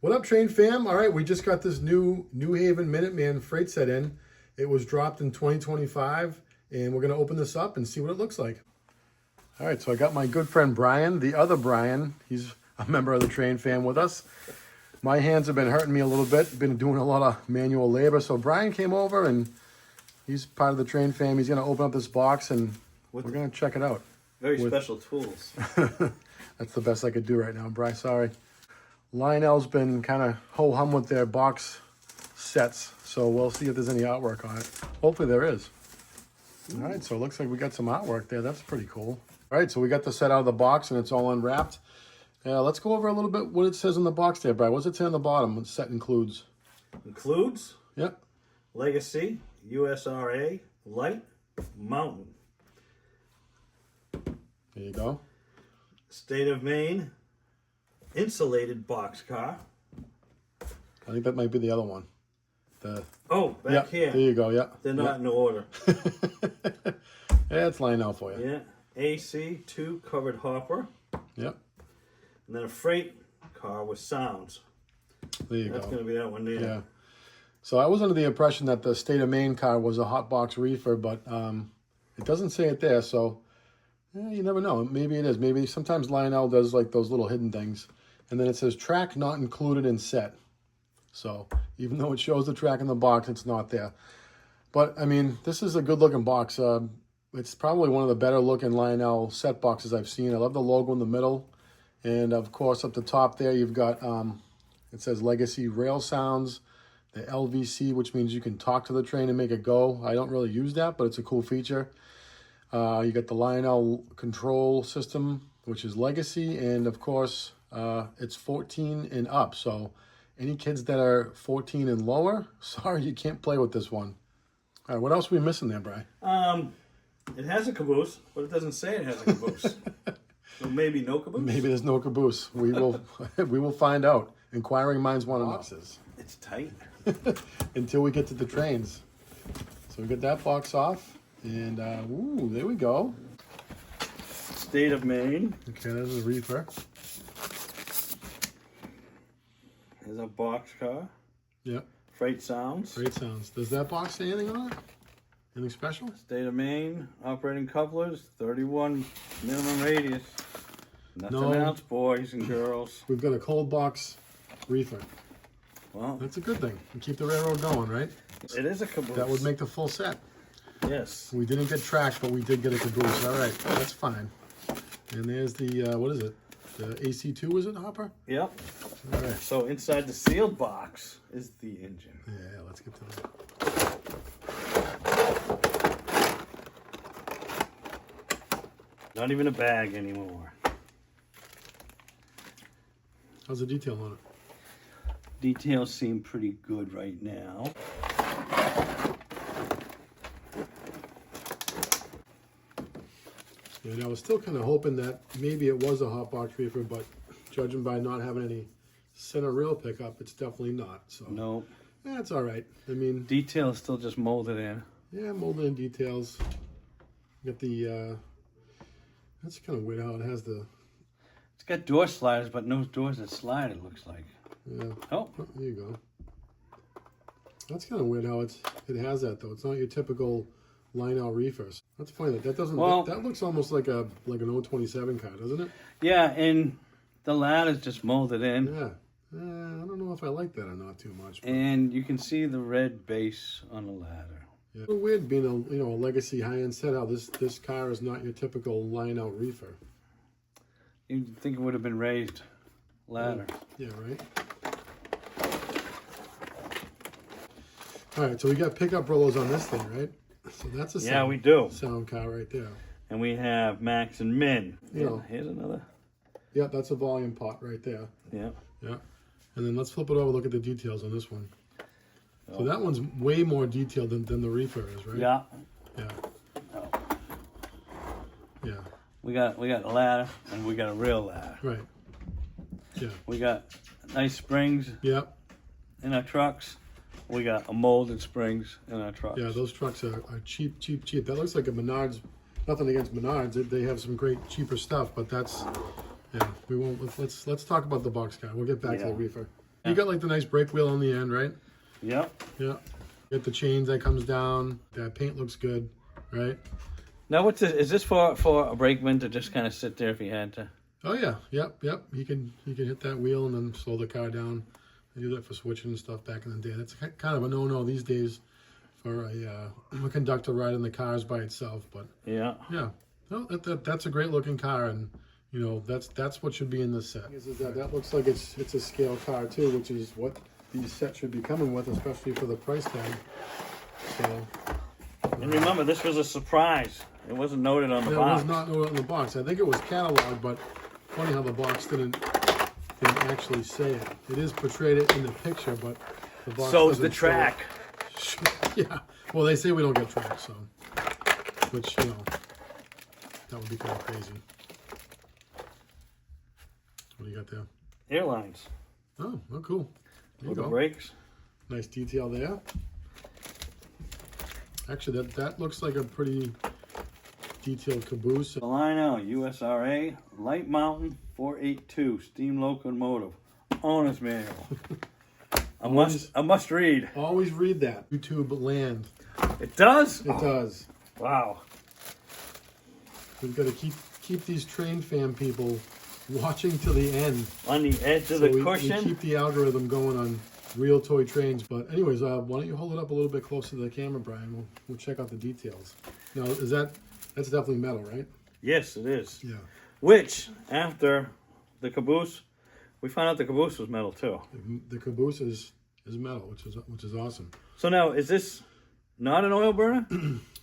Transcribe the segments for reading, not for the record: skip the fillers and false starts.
What up, train fam? All right, we just got this new New Haven Minuteman freight set in. It was dropped in 2025, and we're going to open this up and see what it looks like. All right, so I got my good friend Brian, the other Brian. He's a member of the train fam with us. My hands have been hurting me a little bit. Been doing a lot of manual labor. So Brian came over, and he's part of the train fam. He's going to open up this box, and we're going to check it out. Very special tools. That's the best I could do right now, Brian. Sorry. Lionel's been kind of ho-hum with their box sets, so we'll see if there's any artwork on it. Hopefully there is. All right, so it looks like we got some artwork there. That's pretty cool. All right, so we got the set out of the box, and it's all unwrapped. Let's go over a little bit what it says in the box there, Brian. What's it say on the bottom? What the set includes? Includes? Yep. Legacy, USRA, Light, Mountain. There you go. State of Maine, insulated boxcar. I think that might be the other one. Back here. There you go, yeah. They're not in order. Yeah, it's Lionel for you. Yeah. AC, 2 covered hopper. Yep. And then a freight car with sounds. There you That's go. going to be that one there. Yeah. So I was under the impression that the State of Maine car was a hot box reefer, but it doesn't say it there, so you never know. Maybe it is. Maybe sometimes Lionel does like those little hidden things. And then it says track not included in set. So even though it shows the track in the box, it's not there. But I mean, this is a good looking box. It's probably one of the better looking Lionel set boxes I've seen. I love the logo in the middle. And of course, up the top there, you've got, it says Legacy Rail Sounds, the LVC, which means you can talk to the train and make it go. I don't really use that, but it's a cool feature. You got the Lionel control system, which is Legacy. And of course, it's 14 and up. So any kids that are 14 and lower, sorry, you can't play with this one. All right, what else are we missing there, Brian? It has a caboose, but it doesn't say it has a caboose. So maybe no caboose? Maybe there's no caboose. We will we will find out. Inquiring minds want to know. It's tight. Until we get to the trains. So we get that box off. And, ooh, there we go. State of Maine. Okay, there's a reefer. There's a boxcar. Yep. Freight Sounds. Great sounds. Does that box say anything on it? Anything special? State of Maine, operating couplers, 31 minimum radius. Nothing else, boys and girls. We've got a cold box reefer. Well, That's a good thing. We keep the railroad going, right? it is a caboose. That would make the full set. Yes. We didn't get tracked, but we did get a caboose. All right, that's fine. And there's the, what is it? The AC2, is it, Hopper? Yep. All right. So inside the sealed box is the engine. Yeah, let's get to that. Not even a bag anymore. How's the detail on it? Details seem pretty good right now. And I was still kind of hoping that maybe it was a hot box reefer, but judging by not having any center rail pickup, it's definitely not. So No. that's all right. I mean, Detail is still just molded in. yeah, molded in details. Got the, that's kind of weird how it has the, It's got door sliders, but no doors that slide, it looks like. yeah. Oh. Oh, there you go. That's kind of weird how it has that though. It's not your typical Lionel reefers. That's funny. That doesn't. Well, that looks almost like an 027 car, doesn't it? Yeah, and the ladder's just molded in. Yeah. I don't know if I like that or not too much. But. And you can see the red base on the ladder. Yeah. It's weird being a legacy high-end set. How this car is not your typical Lionel reefer. You'd think it would have been raised ladder. Yeah, right. All right, so we got pickup rollers on this thing, right? So that's a sound, we do. Sound car right there. And we have max and min. Yeah. Here's another. Yeah, that's a volume pot right there. Yeah. Yeah. And then let's flip it over, look at the details on this one. So that one's way more detailed than the reefer is, right? Yeah. Yeah. Oh. Yeah. We got a ladder and we got a real ladder. Right. Yeah. We got nice springs Yep. in our trucks. We got a molded springs in our trucks. Yeah, those trucks are cheap. That looks like a Menards. Nothing against Menards. They have some great cheaper stuff, but that's, yeah, we won't, let's talk about the box car. We'll get back to the reefer. You got like the nice brake wheel on the end, right? Yep. Yeah. Get the chains that comes down. That paint looks good, right? Now, what's this? Is this for a brakeman to just kind of sit there if he had to? Oh yeah, yep. He can hit that wheel and then slow the car down. They do that for switching and stuff back in the day. That's kind of a no-no these days for a conductor riding the cars by itself. But Yeah. No, that's a great looking car, and you know that's what should be in this set. That looks like it's a scale car too, which is what these sets should be coming with, especially for the price tag. So. And remember, this was a surprise. It wasn't noted on the box. It was not noted on the box. I think it was cataloged, but funny how the box didn't actually say it. It is portrayed it in the picture, but the box So is the doesn't show track. it. Yeah. Well, they say we don't get track, so which that would be kind of crazy. What do you got there? Airlines. Oh, cool. There you With the go. brakes. Nice detail there. Actually, that looks like a pretty detailed caboose. The Lionel USRA Light Mountain 482 steam locomotive owner's manual. A must read. Always read that. YouTube land. It does? It does. Wow. We've got to keep these train fan people watching to the end. On the edge of So the we cushion. keep the algorithm going on real toy trains. But anyways, why don't you hold it up a little bit closer to the camera, Brian? We'll check out the details. Now, that's definitely metal, right? Yes, it is. Yeah. Which, after the caboose, we found out the caboose was metal too. The caboose is metal, which is awesome. So now, is this not an oil burner?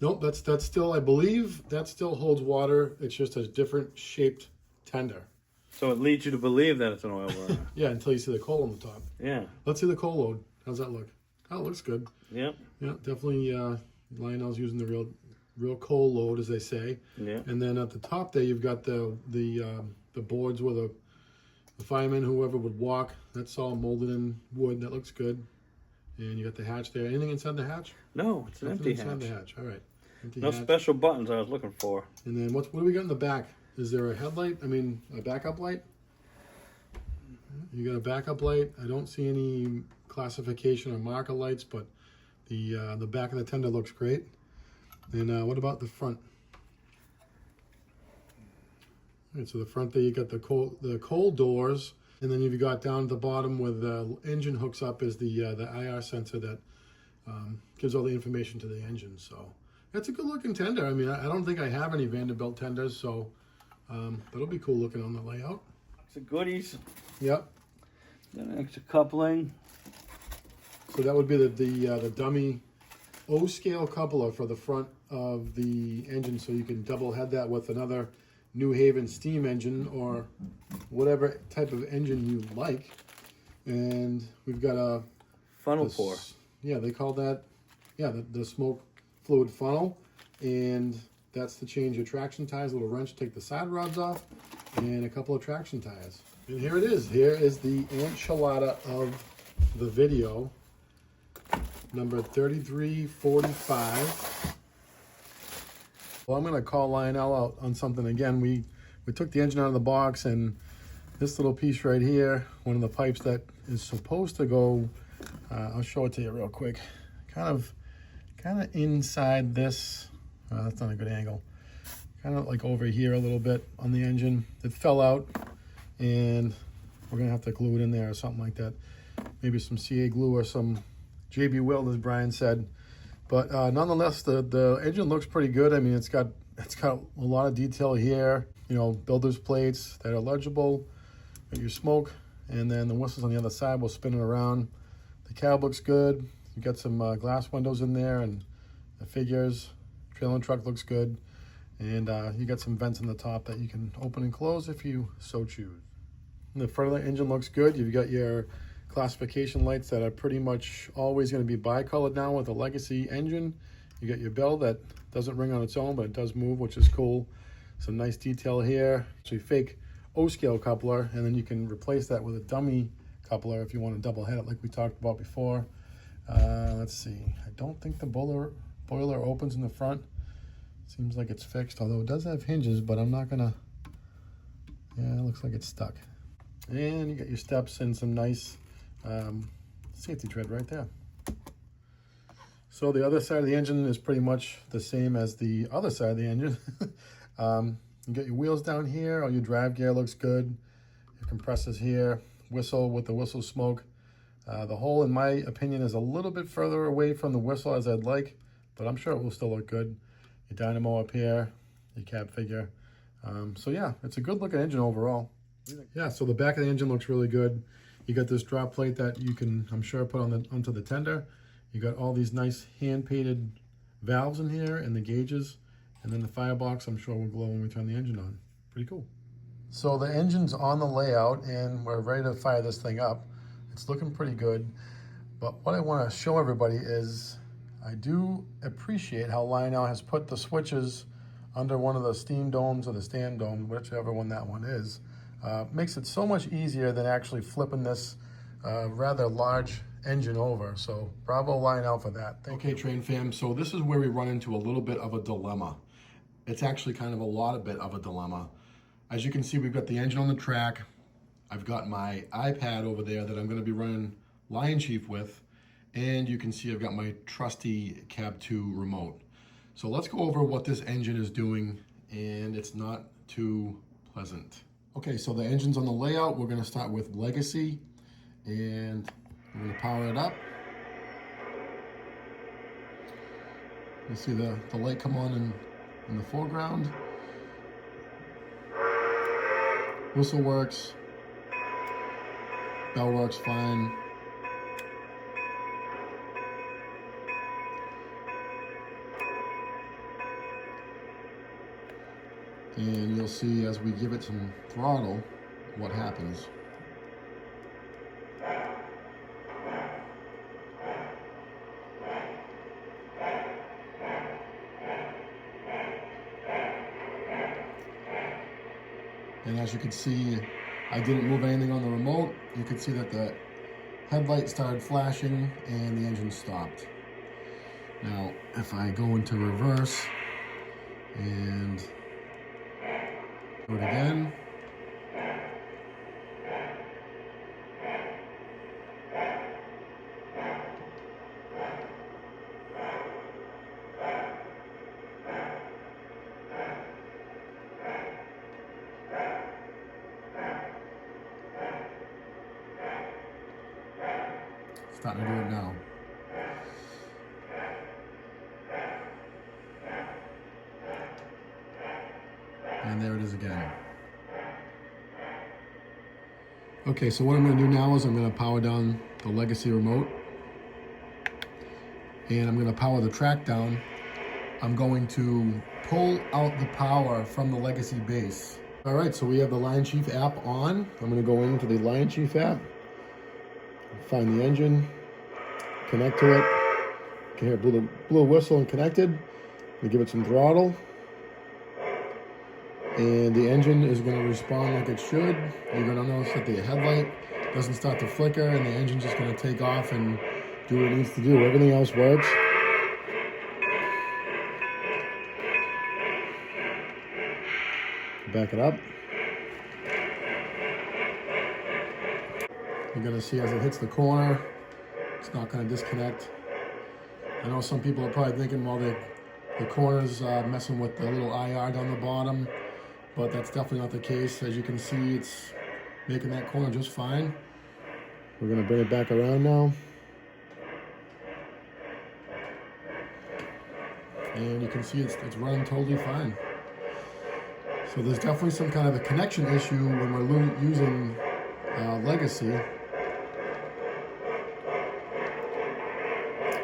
Nope, that's still, I believe that still holds water. It's just a different shaped tender. So it leads you to believe that it's an oil burner. Yeah, until you see the coal on the top. Yeah. Let's see the coal load. How's that look? Oh, it looks good. Yep. Yeah, definitely. Lionel's using the real coal load, as they say. Yeah. And then at the top there, you've got the boards where the fireman, whoever would walk. That's all molded in wood. That looks good. And you got the hatch there. Anything inside the hatch? No, it's an Nothing empty inside hatch. the hatch. All right. Empty No hatch. special buttons I was looking for. And then what do we got in the back? Is there a headlight? I mean, a backup light? You got a backup light. I don't see any classification or marker lights, but the back of the tender looks great. And what about the front? All right, so the front there, you got the coal doors, and then you've got down at the bottom where the engine hooks up is the IR sensor that gives all the information to the engine. So that's a good looking tender. I mean, I don't think I have any Vanderbilt tenders, so that'll be cool looking on the layout. It's a goodies. Yep. Got an extra coupling. So that would be the dummy O-scale coupler for the front of the engine, so you can double head that with another New Haven steam engine or whatever type of engine you like. And we've got a Funnel pour. Yeah, they call that, the smoke fluid funnel. And that's to change your traction tires, a little wrench, take the side rods off, and a couple of traction tires. And here it is. Here is the enchilada of the video, number 3345. Well, I'm going to call Lionel out on something again. We took the engine out of the box, and this little piece right here, one of the pipes that is supposed to go, I'll show it to you real quick, kind of inside this, that's not a good angle, kind of like over here a little bit on the engine. It fell out, and we're going to have to glue it in there or something like that. Maybe some CA glue or some JB Weld, as Brian said. But nonetheless, the engine looks pretty good. I mean, it's got a lot of detail here. You know, builder's plates that are legible. Got your smoke, and then the whistles on the other side will spin it around. The cab looks good. You got some glass windows in there, and the figures. Trailer truck looks good, and you got some vents in the top that you can open and close if you so choose. And the front of the engine looks good. You've got your classification lights that are pretty much always going to be bicolored now with a Legacy engine. You got your bell that doesn't ring on its own, but it does move, which is cool. Some nice detail here. Actually, fake O-scale coupler, and then you can replace that with a dummy coupler if you want to double head it like we talked about before. Let's see. I don't think the boiler opens in the front. Seems like it's fixed, although it does have hinges, but I'm not gonna. Yeah, it looks like it's stuck. And you got your steps and some nice safety tread right there. So the other side of the engine is pretty much the same as the other side of the engine. You got your wheels down here. All your drive gear looks good. Your compressors here. Whistle with the whistle smoke. The hole, in my opinion, is a little bit further away from the whistle as I'd like, but I'm sure it will still look good. Your dynamo up here, your cab figure. So yeah, it's a good looking engine overall. Yeah, so the back of the engine looks really good. You got this drop plate that you can, I'm sure, put on onto the tender. You got all these nice hand painted valves in here and the gauges, and then the firebox I'm sure will glow when we turn the engine on. Pretty cool. So the engine's on the layout and we're ready to fire this thing up. It's looking pretty good, but what I want to show everybody is I do appreciate how Lionel has put the switches under one of the steam domes or the stand dome, whichever one that one is. Makes it so much easier than actually flipping this rather large engine over. So bravo Lionel for that. Thank you. Train fam, so this is where we run into a little bit of a dilemma. It's actually kind of a bit of a dilemma. As you can see, we've got the engine on the track. I've got my iPad over there that I'm going to be running Lion Chief with, and you can see I've got my trusty Cab 2 remote. So let's go over what this engine is doing, and it's not too pleasant. Okay, so the engine's on the layout. We're going to start with Legacy, and I'm going to power it up. You see the light come on in the foreground. Whistle works. Bell works fine. And you'll see as we give it some throttle what happens. And as you can see, I didn't move anything on the remote. You can see that the headlight started flashing and the engine stopped. Now, if I go into reverse and do it again, starting to do it now. And there it is again. Okay, so what I'm going to do now is I'm going to power down the Legacy remote. And I'm going to power the track down. I'm going to pull out the power from the Legacy base. All right, so we have the Lion Chief app on. I'm going to go into the Lion Chief app. Find the engine, connect to it. You can hear blew a whistle and connected. We give it some throttle. And the engine is going to respond like it should. You're going to notice that the headlight doesn't start to flicker and the engine's just going to take off and do what it needs to do. Everything else works. Back it up. You're going to see as it hits the corner, it's not going to disconnect. I know some people are probably thinking, well, the corner's messing with the little IR down the bottom, but that's definitely not the case. As you can see, it's making that corner just fine. We're going to bring it back around now. And you can see it's running totally fine. So there's definitely some kind of a connection issue when we're using Legacy.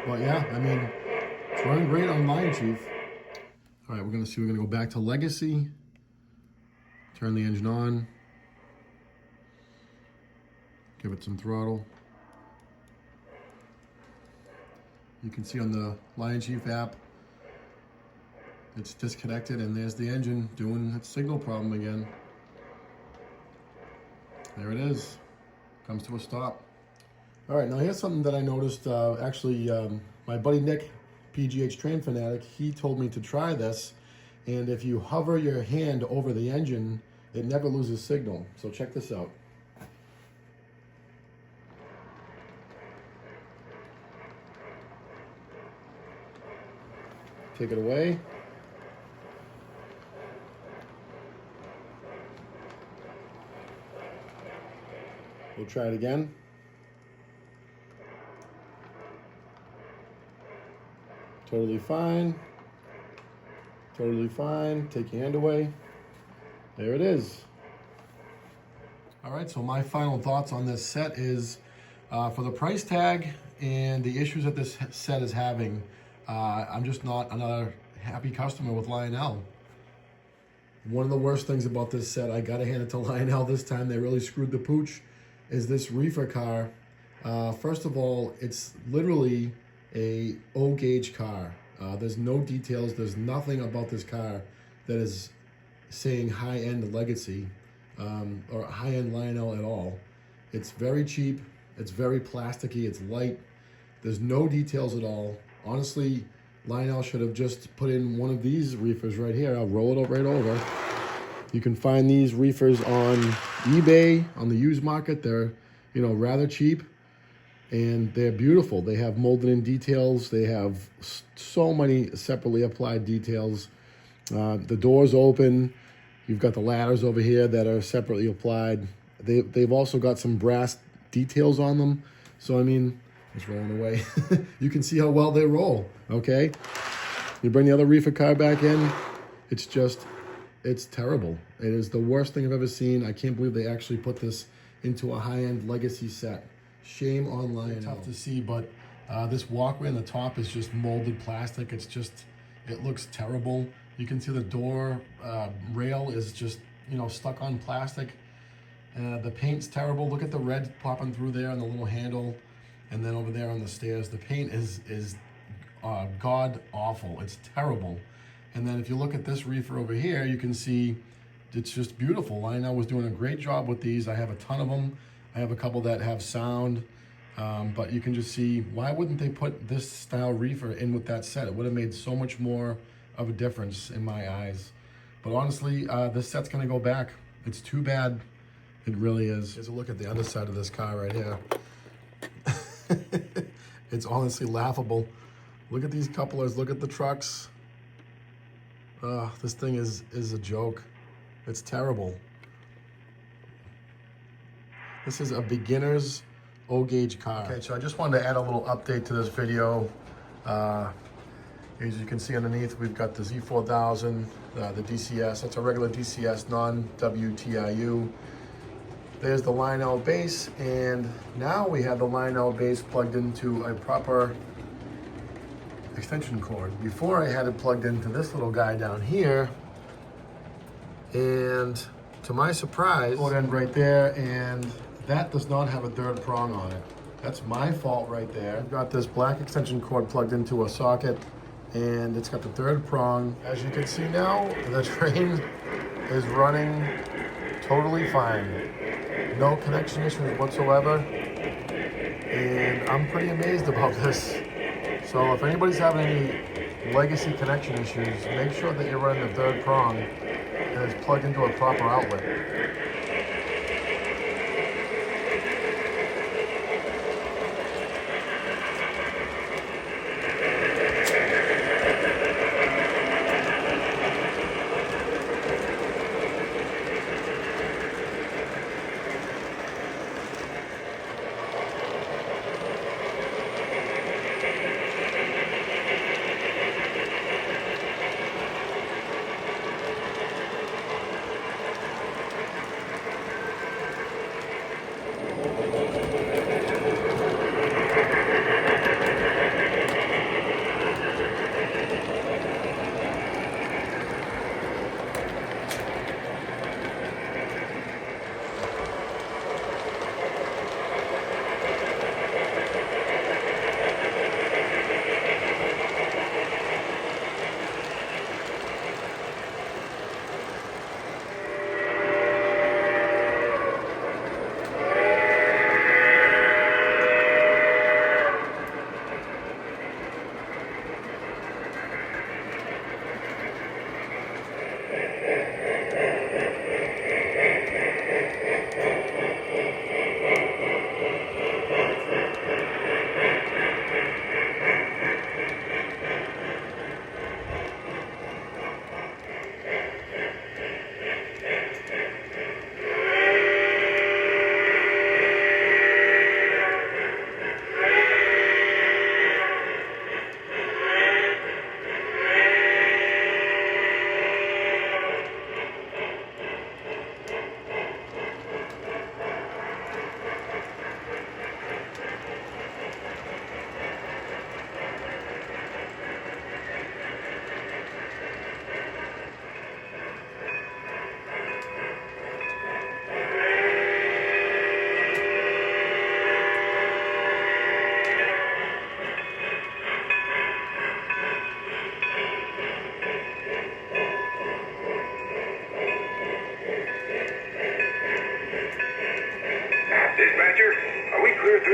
But yeah, I mean, it's running great on Lion Chief. All right, we're gonna go back to Legacy, turn the engine on, give it some throttle. You can see on the Lion Chief app, it's disconnected, and there's the engine doing its signal problem again. There it is, comes to a stop. All right, now here's something that I noticed. My buddy Nick, PGH Train Fanatic, he told me to try this. And if you hover your hand over the engine, it never loses signal. So check this out. take it away. We'll try it again. Totally fine. Totally fine. Take your hand away. There it is. All right, so my final thoughts on this set is for the price tag and the issues that this set is having, I'm just not another happy customer with Lionel. One of the worst things about this set, I gotta hand it to Lionel this time, they really screwed the pooch, is this reefer car. First of all, it's literally a O-gauge car. There's no details, there's nothing about this car that is saying high-end Legacy or high-end Lionel at all. It's very cheap, it's very plasticky, it's light, there's no details at all. Honestly, Lionel should have just put in one of these reefers right here. I'll roll it right over. You can find these reefers on eBay, on the used market. They're, you know, rather cheap, and they're beautiful. They have molded in details. They have so many separately applied details. The doors open. You've got the ladders over here that are separately applied. They've also got some brass details on them. So, I mean, it's rolling away. You can see how well they roll, okay? You bring the other reefer car back in, it's just, it's terrible. It is the worst thing I've ever seen. I can't believe they actually put this into a high-end Legacy set. Shame on Lionel. It's tough to see, but this walkway on the top is just molded plastic. It's just, it looks terrible. You can see the door rail is just, you know, stuck on plastic. The paint's terrible. Look at the red popping through there on the little handle. And then over there on the stairs, the paint is god awful. It's terrible. And then if you look at this reefer over here, you can see it's just beautiful. Lionel was doing a great job with these. I have a ton of them. I have a couple that have sound, but you can just see, why wouldn't they put this style reefer in with that set? It would have made so much more of a difference in my eyes. But honestly, this set's gonna go back. It's too bad. It really is. Here's a look at the underside of this car right here. It's honestly laughable. Look at these couplers, look at the trucks. This thing is a joke. It's terrible. This is a beginner's O-gauge car. Okay, so I just wanted to add a little update to this video. As you can see underneath, we've got the Z4000, the DCS. That's a regular DCS, non-WTIU. There's the Lionel base, and now we have the Lionel base plugged into a proper extension cord. Before I had it plugged into this little guy down here, and to my surprise, cord end right there, and that does not have a third prong on it. That's my fault right there. I've got this black extension cord plugged into a socket, and it's got the third prong. As you can see now, the train is running totally fine. No connection issues whatsoever, and I'm pretty amazed about this. So if anybody's having any Legacy connection issues, make sure that you're running the third prong and it's plugged into a proper outlet.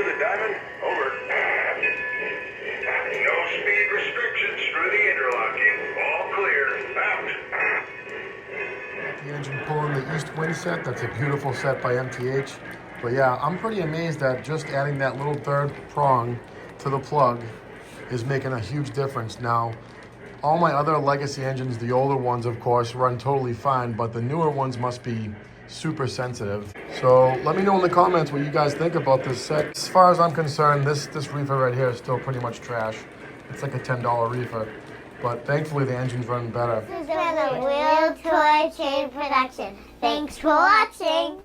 it, Diamond. Over. No speed restrictions through the interlocking. All clear. Out. The engine pulling the east wind set. That's a beautiful set by MTH. But yeah, I'm pretty amazed that just adding that little third prong to the plug is making a huge difference. Now, all my other legacy engines, the older ones, of course, run totally fine, but the newer ones must be super sensitive. So let me know in the comments what you guys think about this set. As far as I'm concerned, this reefer right here is still pretty much trash. It's like a $10 reefer, but thankfully the engine's running better. This has been a Wheel Toy Chain production. Thanks for watching.